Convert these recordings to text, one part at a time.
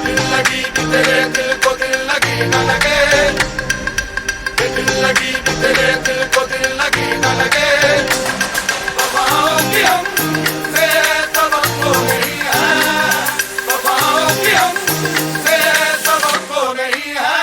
दिल लगी कि तेरे दिल को दिल लगी न लगे, दिल लगी कि तेरे दिल को दिल लगी न लगे। वफाओं की हमसे सबक को नहीं है, वफाओं की हमसे सबक को नहीं है।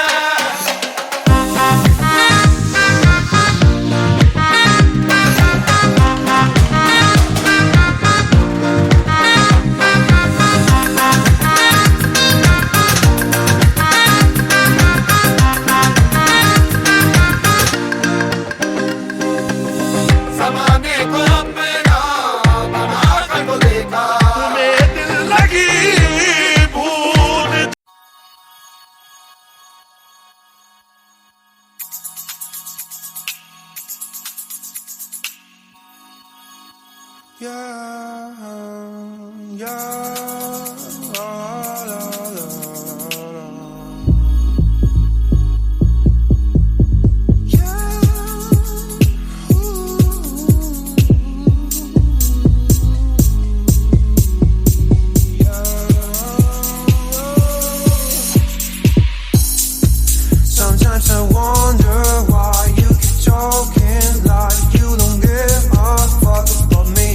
Sometimes I wonder why you keep talking like you don't give a fuck about me.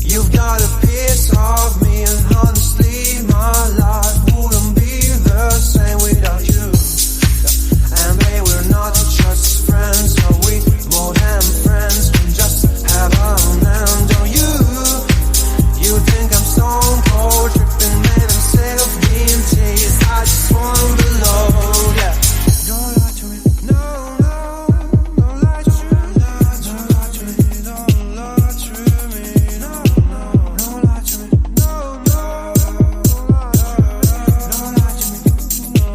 You've got a piece of me, and honestly my life wouldn't be the same without you. And babe, we're not just friends, are we more than friends? We just have an end on you. You think I'm stone cold, tripping, made I'm self-being teased. I just wanna be loved, yeah. Don't lie to me, no, no, don't lie to me, don't lie to me, don't lie to me, no, no, don't lie to me, no, no, don't lie to me, no.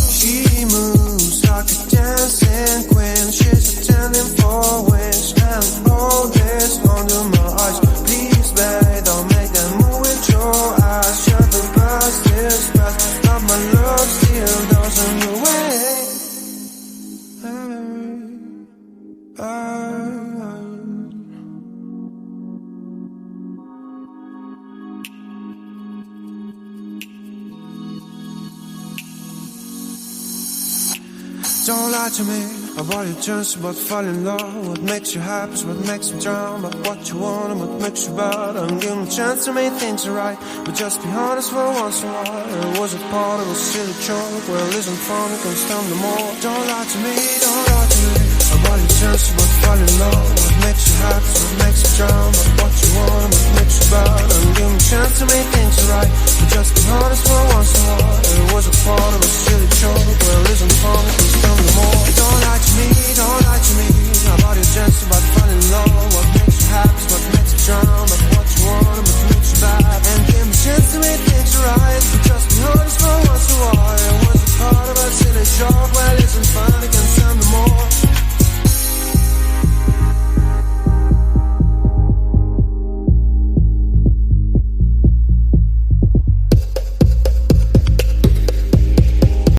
She moves like a dancing queen, she's attending for wings, and all this under my eyes. Please, babe, don't make that move with your eyes. Shut the past is past, but my love still doesn't know way. Don't lie to me about your dreams, about falling in love. What makes you happy is what makes me drown. But what you want and what makes you bad. I'm giving a chance to make things right, but just be honest for once in a while. It was a part of a silly joke. Well, isn't fun, it can stand no more. Don't lie to me about your dreams, about falling in love. What makes you happy